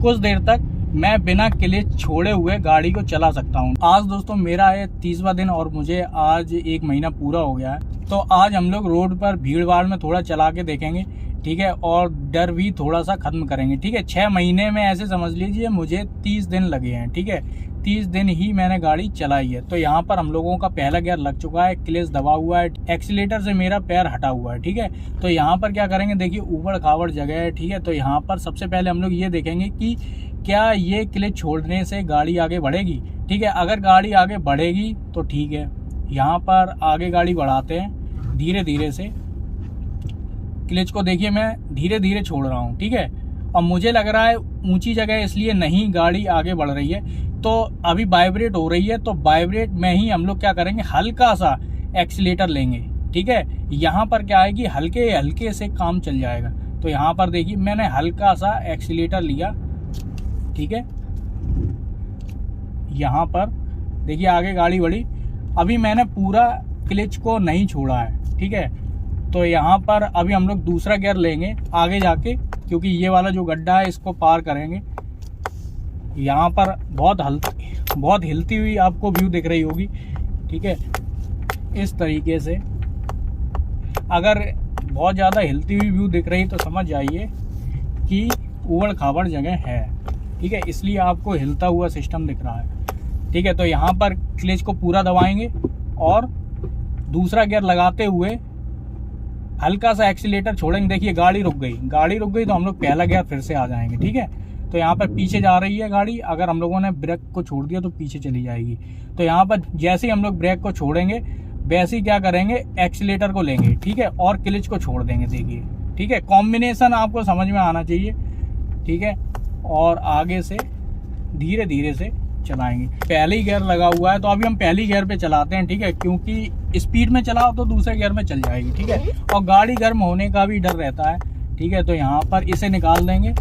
कुछ देर तक मैं बिना क्लच छोड़े हुए गाड़ी को चला सकता हूँ। आज दोस्तों मेरा है 30वां दिन और मुझे आज 1 महीना पूरा हो गया है। तो आज हम लोग रोड पर भीड़ भाड़ में थोड़ा चला के देखेंगे, ठीक है, और डर भी थोड़ा सा खत्म करेंगे, ठीक है। 6 महीने में ऐसे समझ लीजिए मुझे 30 दिन लगे हैं, ठीक है। 30 दिन ही मैंने गाड़ी चलाई है। तो यहाँ पर हम लोगों का पहला गियर लग चुका है, क्लच दबा हुआ है, एक्सीलेटर से मेरा पैर हटा हुआ है, ठीक है। तो यहाँ पर क्या करेंगे, देखिए ऊबड़ खाबड़ जगह है, ठीक है। तो यहाँ पर सबसे पहले हम लोग ये देखेंगे कि क्या ये क्लच छोड़ने से गाड़ी आगे बढ़ेगी, ठीक है। अगर गाड़ी आगे बढ़ेगी तो ठीक है। यहाँ पर आगे गाड़ी बढ़ाते हैं धीरे धीरे से। क्लच को देखिए मैं धीरे धीरे छोड़ रहा हूँ, ठीक है। और मुझे लग रहा है ऊंची जगह इसलिए नहीं गाड़ी आगे बढ़ रही है, तो अभी वाइब्रेट हो रही है। तो वाइब्रेट में ही हम लोग क्या करेंगे, हल्का सा एक्सीलेटर लेंगे, ठीक है। यहाँ पर क्या है कि हल्के हल्के से काम चल जाएगा। तो यहाँ पर देखिए मैंने हल्का सा एक्सीलेटर लिया, ठीक है। यहाँ पर देखिए आगे गाड़ी बढ़ी। अभी मैंने पूरा क्लच को नहीं छोड़ा है, ठीक है। तो यहाँ पर अभी हम लोग दूसरा गियर लेंगे आगे जाके, क्योंकि ये वाला जो गड्ढा है इसको पार करेंगे। यहाँ पर बहुत हिलती हुई आपको व्यू दिख रही होगी, ठीक है। इस तरीके से अगर बहुत ज़्यादा हिलती हुई व्यू दिख रही तो समझ जाइए कि ऊबड़ खाबड़ जगह है, ठीक है। इसलिए आपको हिलता हुआ सिस्टम दिख रहा है, ठीक है। तो यहाँ पर क्लच को पूरा दबाएंगे और दूसरा गियर लगाते हुए हल्का सा एक्सीलेटर छोड़ेंगे। देखिए गाड़ी रुक गई तो हम लोग पहला गियर फिर से आ जाएंगे, ठीक है। तो यहाँ पर पीछे जा रही है गाड़ी, अगर हम लोगों ने ब्रेक को छोड़ दिया तो पीछे चली जाएगी। तो यहाँ पर जैसे ही हम लोग ब्रेक को छोड़ेंगे वैसे ही क्या करेंगे, एक्सीलेटर को लेंगे, ठीक है, और क्लच को छोड़ देंगे। देखिए, ठीक है, कॉम्बिनेशन आपको समझ में आना चाहिए, ठीक है। और आगे से धीरे धीरे से चलाएंगे। पहले ही गियर लगा हुआ है तो अभी हम पहली गियर पे चलाते हैं, ठीक है, क्योंकि स्पीड में चलाओ तो दूसरे गियर में चल जाएगी, ठीक है। और गाड़ी गर्म होने का भी डर रहता है, ठीक है। तो यहाँ पर इसे निकाल देंगे,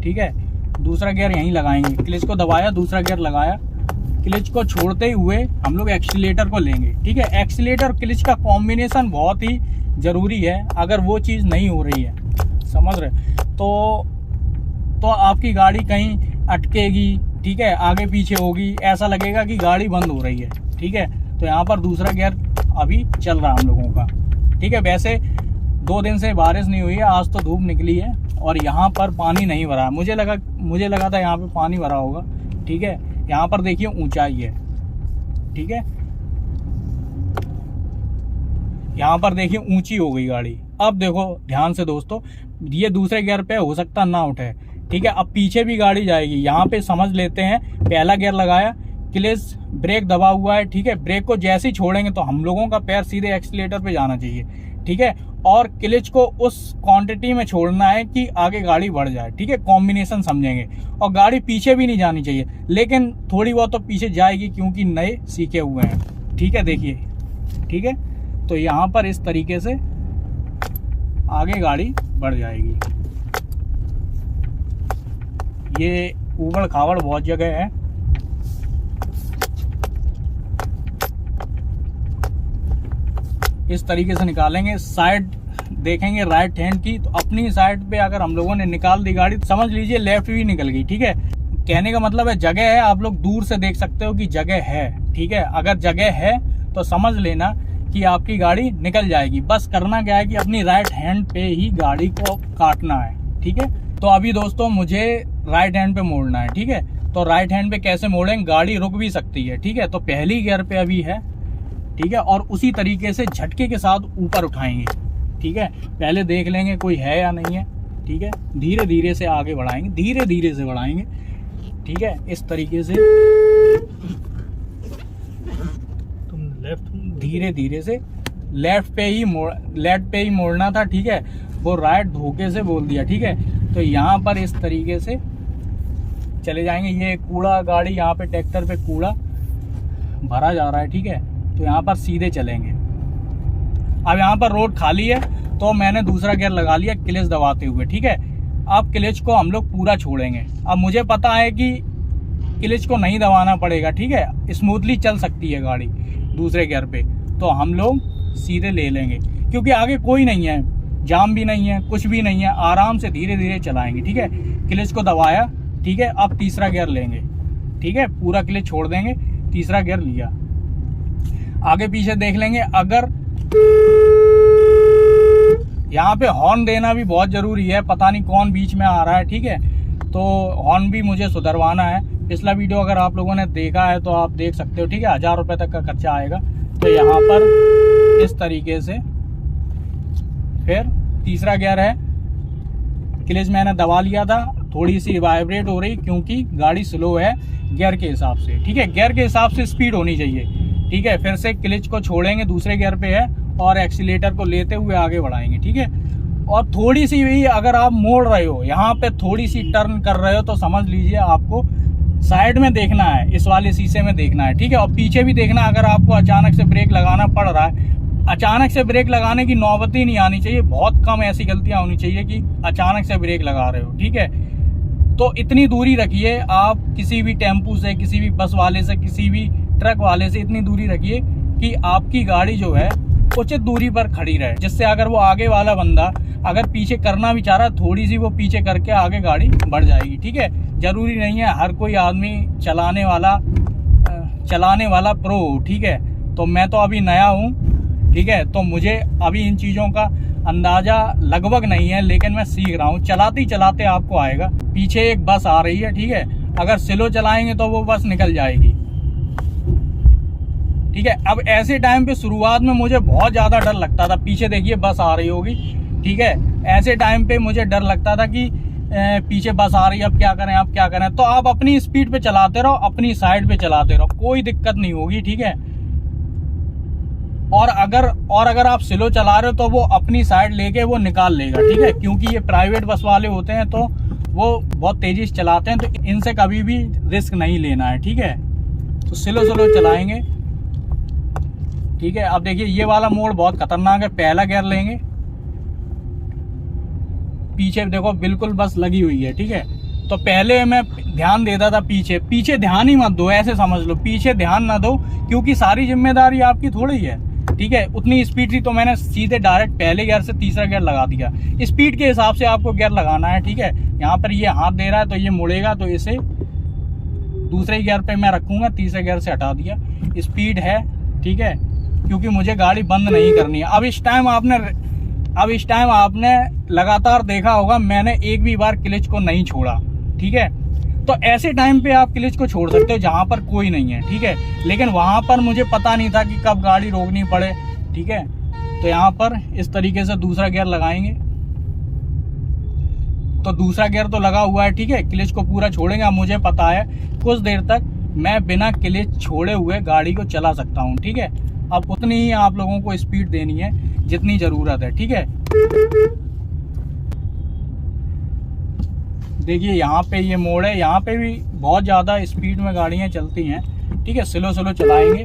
ठीक है। दूसरा गियर यहीं लगाएंगे, क्लच को दबाया, दूसरा गियर लगाया, क्लच को छोड़ते हुए हम लोग एक्सीलेटर को लेंगे, ठीक है। एक्सीलेटर क्लच का कॉम्बिनेशन बहुत ही जरूरी है। अगर वो चीज़ नहीं हो रही है, समझ रहे, तो आपकी गाड़ी कहीं अटकेगी, ठीक है, आगे पीछे होगी, ऐसा लगेगा कि गाड़ी बंद हो रही है, ठीक है। तो यहाँ पर दूसरा गियर अभी चल रहा है हम लोगों का, ठीक है। वैसे 2 दिन से बारिश नहीं हुई है, आज तो धूप निकली है और यहाँ पर पानी नहीं भरा। मुझे लगा था यहाँ पे पानी भरा होगा, ठीक है। यहाँ पर देखिए ऊंचाई है, ठीक है। यहाँ पर देखिए ऊंची हो गई गाड़ी। अब देखो ध्यान से दोस्तों, ये दूसरे गियर पे हो सकता ना उठे, ठीक है। अब पीछे भी गाड़ी जाएगी। यहाँ पे समझ लेते हैं, पहला गियर लगाया, क्लच ब्रेक दबा हुआ है, ठीक है। ब्रेक को जैसे ही छोड़ेंगे तो हम लोगों का पैर सीधे एक्सीलेटर पे जाना चाहिए, ठीक है। और क्लच को उस क्वांटिटी में छोड़ना है कि आगे गाड़ी बढ़ जाए, ठीक है। कॉम्बिनेशन समझेंगे। और गाड़ी पीछे भी नहीं जानी चाहिए, लेकिन थोड़ी बहुत तो पीछे जाएगी क्योंकि नए सीखे हुए हैं, ठीक है। देखिए, ठीक है। तो यहाँ पर इस तरीके से आगे गाड़ी बढ़ जाएगी। ये ऊबड़ खाबड़ बहुत जगह है, इस तरीके से निकालेंगे। साइड देखेंगे राइट हैंड की, तो अपनी साइड पे अगर हम लोगों ने निकाल दी गाड़ी, समझ लीजिए लेफ्ट भी निकल गई, ठीक है। कहने का मतलब है जगह है, आप लोग दूर से देख सकते हो कि जगह है, ठीक है। अगर जगह है तो समझ लेना कि आपकी गाड़ी निकल जाएगी। बस करना क्या है कि अपनी राइट हैंड पे ही गाड़ी को काटना है, ठीक है। तो अभी दोस्तों मुझे राइट हैंड पे मोड़ना है, ठीक है। तो राइट हैंड पे कैसे मोड़ेंगे, गाड़ी रुक भी सकती है, ठीक है। तो पहली गियर पे अभी है, ठीक है। और उसी तरीके से झटके के साथ ऊपर उठाएंगे, ठीक है। पहले देख लेंगे कोई है या नहीं है, ठीक है। धीरे धीरे से आगे बढ़ाएंगे, धीरे धीरे से बढ़ाएंगे, ठीक है। इस तरीके से तुम धीरे धीरे से लेफ्ट पे ही मोड़ना था, ठीक है। वो राइट धोखे से बोल दिया, ठीक है। तो यहाँ पर इस तरीके से चले जाएंगे। ये कूड़ा गाड़ी, यहाँ पे ट्रैक्टर पे कूड़ा भरा जा रहा है, ठीक है। तो यहाँ पर सीधे चलेंगे। अब यहाँ पर रोड खाली है तो मैंने दूसरा गियर लगा लिया क्लच दबाते हुए, ठीक है। अब क्लच को हम लोग पूरा छोड़ेंगे। अब मुझे पता है कि क्लच को नहीं दबाना पड़ेगा, ठीक है, स्मूथली चल सकती है गाड़ी दूसरे गियर पे। तो हम लोग सीधे ले लेंगे क्योंकि आगे कोई नहीं है, जाम भी नहीं है, कुछ भी नहीं है, आराम से धीरे धीरे चलाएंगे, ठीक है। क्लच को दबाया, ठीक है, अब तीसरा गियर लेंगे। ठीक है, पूरा क्लच छोड़ देंगे, तीसरा गियर लिया, आगे पीछे देख लेंगे। अगर यहाँ पे हॉर्न देना भी बहुत जरूरी है, पता नहीं कौन बीच में आ रहा है। ठीक है, तो हॉर्न भी मुझे सुधरवाना है। पिछला वीडियो अगर आप लोगों ने देखा है तो आप देख सकते हो। ठीक है, 1000 रुपये तक का खर्चा आएगा। तो यहाँ पर इस तरीके से फिर तीसरा गियर है, क्लच मैंने दबा लिया था, थोड़ी सी वाइब्रेट हो रही क्योंकि गाड़ी स्लो है गियर के हिसाब से। ठीक है, गियर के हिसाब से स्पीड होनी चाहिए। ठीक है, फिर से क्लच को छोड़ेंगे, दूसरे गियर पे है, और एक्सीलेटर को लेते हुए आगे बढ़ाएंगे। ठीक है, और थोड़ी सी भी अगर आप मोड़ रहे हो, यहाँ पे थोड़ी सी टर्न कर रहे हो, तो समझ लीजिए आपको साइड में देखना है, इस वाले शीशे में देखना है। ठीक है, और पीछे भी देखना। अगर आपको अचानक से ब्रेक लगाना पड़ रहा है, अचानक से ब्रेक लगाने की नौबत ही नहीं आनी चाहिए। बहुत कम ऐसी गलतियां होनी चाहिए कि अचानक से ब्रेक लगा रहे हो। ठीक है, तो इतनी दूरी रखिए आप किसी भी टेम्पू से, किसी भी बस वाले से, किसी भी ट्रक वाले से, इतनी दूरी रखिए कि आपकी गाड़ी जो है उचित दूरी पर खड़ी रहे, जिससे अगर वो आगे वाला बंदा अगर पीछे करना भी चाह रहा है, थोड़ी सी वो पीछे करके आगे गाड़ी बढ़ जाएगी। ठीक है, जरूरी नहीं है हर कोई आदमी चलाने वाला प्रो हो। ठीक है, तो मैं तो अभी नया हूँ। ठीक है, तो मुझे अभी इन चीज़ों का अंदाज़ा लगभग नहीं है, लेकिन मैं सीख रहा हूँ। चलाते चलाते आपको आएगा। पीछे एक बस आ रही है। ठीक है, अगर स्लो चलाएंगे तो वो बस निकल जाएगी। ठीक है, अब ऐसे टाइम पे शुरुआत में मुझे बहुत ज़्यादा डर लगता था। पीछे देखिए बस आ रही होगी। ठीक है, ऐसे टाइम पे मुझे डर लगता था कि पीछे बस आ रही है, अब क्या करें, अब क्या करें। तो आप अपनी स्पीड पे चलाते रहो, अपनी साइड पे चलाते रहो, कोई दिक्कत नहीं होगी। ठीक है, और अगर आप स्लो चला रहे हो तो वो अपनी साइड लेके वो निकाल लेगा। ठीक है, क्योंकि ये प्राइवेट बस वाले होते हैं तो वो बहुत तेजी से चलाते हैं, तो इनसे कभी भी रिस्क नहीं लेना है। ठीक है, तो स्लो चलाएंगे। ठीक है, अब देखिए ये वाला मोड़ बहुत खतरनाक है। पहला गियर लेंगे, पीछे देखो बिल्कुल बस लगी हुई है। ठीक है, तो पहले मैं ध्यान देता था पीछे ध्यान ही मत दो, ऐसे समझ लो, पीछे ध्यान ना दो, क्योंकि सारी जिम्मेदारी आपकी थोड़ी है। ठीक है, उतनी स्पीड थी तो मैंने सीधे डायरेक्ट पहले गियर से तीसरा गियर लगा दिया। स्पीड के हिसाब से आपको गियर लगाना है। ठीक है, यहाँ पर ये हाथ दे रहा है तो ये मुड़ेगा, तो इसे दूसरे गियर पे मैं रखूंगा, तीसरे गियर से हटा दिया। स्पीड है। ठीक है, क्योंकि मुझे गाड़ी बंद नहीं करनी है। अब इस टाइम आपने लगातार देखा होगा, मैंने एक भी बार क्लच को नहीं छोड़ा। ठीक है, तो ऐसे टाइम पे आप क्लच को छोड़ सकते हो जहां पर कोई नहीं है। ठीक है, लेकिन वहां पर मुझे पता नहीं था कि कब गाड़ी रोकनी पड़े। ठीक है, तो यहाँ पर इस तरीके से दूसरा गियर लगाएंगे। तो दूसरा गियर तो लगा हुआ है। ठीक है, क्लच को पूरा छोड़ेंगे। अब मुझे पता है कुछ देर तक मैं बिना क्लच छोड़े हुए गाड़ी को चला सकता हूँ। ठीक है, अब उतनी ही आप लोगों को स्पीड देनी है जितनी जरूरत है। ठीक है, देखिए यहाँ पे ये मोड़ है, यहाँ पे भी बहुत ज़्यादा स्पीड में गाड़ियाँ चलती हैं। ठीक है, स्लो चलाएंगे।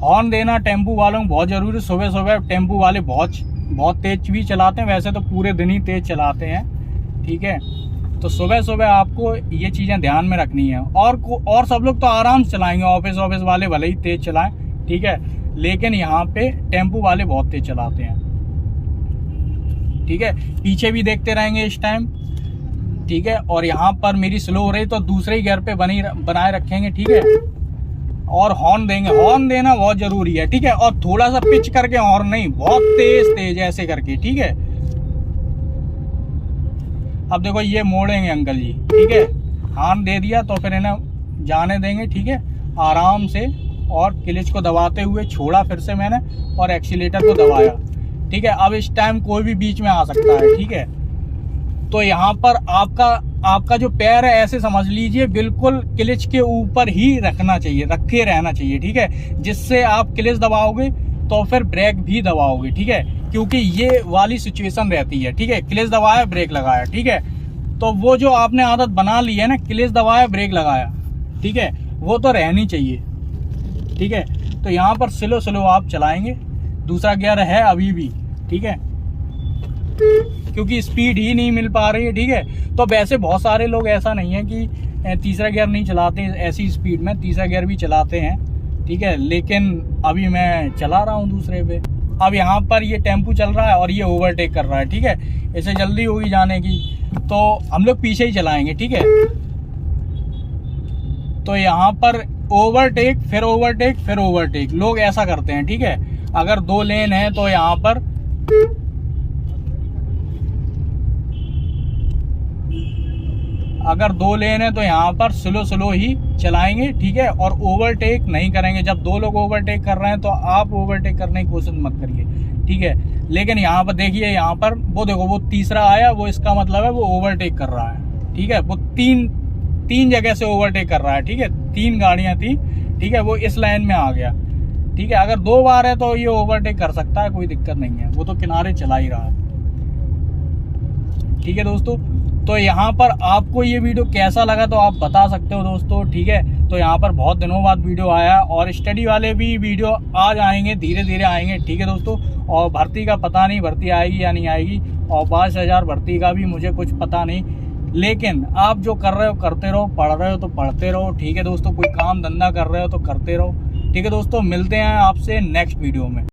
हॉर्न देना टेम्पू वालों को बहुत ज़रूरी है। सुबह टेम्पू वाले बहुत तेज भी चलाते हैं, वैसे तो पूरे दिन ही तेज चलाते हैं। ठीक है, तो सुबह आपको ये चीज़ें ध्यान में रखनी है। और सब लोग तो आराम से चलाएंगे, ऑफिस वाले भले ही तेज चलाएं। ठीक है, लेकिन यहाँ पे टेम्पू वाले बहुत तेज चलाते हैं। ठीक है, पीछे भी देखते रहेंगे इस टाइम। ठीक है, और यहाँ पर मेरी स्लो हो रही तो दूसरे गियर पे बनाए रखेंगे। ठीक है, और हॉर्न देंगे। हॉर्न देना बहुत जरूरी है। ठीक है, और थोड़ा सा पिच करके हॉर्न नहीं, बहुत तेज ऐसे करके। ठीक है, अब देखो ये मोड़ेंगे अंकल जी। ठीक है, हॉर्न दे दिया तो फिर इन्हें जाने देंगे। ठीक है, आराम से, और क्लच को दबाते हुए छोड़ा फिर से मैंने, और एक्सीलेटर को दबाया। ठीक है, अब इस टाइम कोई भी बीच में आ सकता है। ठीक है, तो यहाँ पर आपका जो पैर है, ऐसे समझ लीजिए बिल्कुल क्लच के ऊपर ही रखे रहना चाहिए। ठीक है, जिससे आप क्लच दबाओगे तो फिर ब्रेक भी दबाओगे। ठीक है, क्योंकि ये वाली सिचुएशन रहती है। ठीक है, क्लच दबाया ब्रेक लगाया। ठीक है, तो वो जो आपने आदत बना ली है ना, क्लच दबाया ब्रेक लगाया, ठीक है, वो तो रहनी चाहिए। ठीक है, तो यहाँ पर स्लो आप चलाएंगे। दूसरा गियर है अभी भी। ठीक है, क्योंकि स्पीड ही नहीं मिल पा रही है। ठीक है, तो वैसे बहुत सारे लोग, ऐसा नहीं है कि तीसरा गियर नहीं चलाते, ऐसी स्पीड में तीसरा गियर भी चलाते हैं। ठीक है, लेकिन अभी मैं चला रहा हूँ दूसरे पे। अब यहाँ पर ये टेम्पू चल रहा है और ये ओवरटेक कर रहा है, ठीक है। इसे जल्दी होगी जाने की, तो हम लोग पीछे ही चलाएंगे, ठीक है। तो यहाँ पर ओवरटेक फिर ओवरटेक फिर ओवरटेक, लोग ऐसा करते हैं, ठीक है। अगर 2 लेन है तो यहाँ पर यहाँ पर स्लो ही चलाएंगे, ठीक है। और ओवरटेक नहीं करेंगे। जब 2 लोग ओवरटेक कर रहे हैं तो आप ओवरटेक करने की कोशिश मत करिए, ठीक है। लेकिन यहाँ पर देखिए, यहाँ पर वो देखो, वो तीसरा आया, वो इसका मतलब है वो ओवरटेक कर रहा है, ठीक है। वो तीन जगह से ओवरटेक कर रहा है, ठीक है। 3 गाड़ियां थी, ठीक है। वो इस लाइन में आ गया, ठीक है। अगर 2 बार है तो ये ओवरटेक कर सकता है, कोई दिक्कत नहीं है। वो तो किनारे चला ही रहा है, ठीक है दोस्तों। तो यहाँ पर आपको ये वीडियो कैसा लगा तो आप बता सकते हो दोस्तों, ठीक है। तो यहाँ पर बहुत दिनों बाद वीडियो आया, और स्टडी वाले भी वीडियो आज आएंगे, धीरे धीरे आएंगे, ठीक है दोस्तों। और भर्ती का पता नहीं, भर्ती आएगी या नहीं आएगी, और 52,000 भर्ती का भी मुझे कुछ पता नहीं। लेकिन आप जो कर रहे हो करते रहो, पढ़ रहे हो तो पढ़ते रहो, ठीक है दोस्तों। कोई काम धंधा कर रहे हो तो करते रहो, ठीक है दोस्तों। मिलते हैं आपसे नेक्स्ट वीडियो में।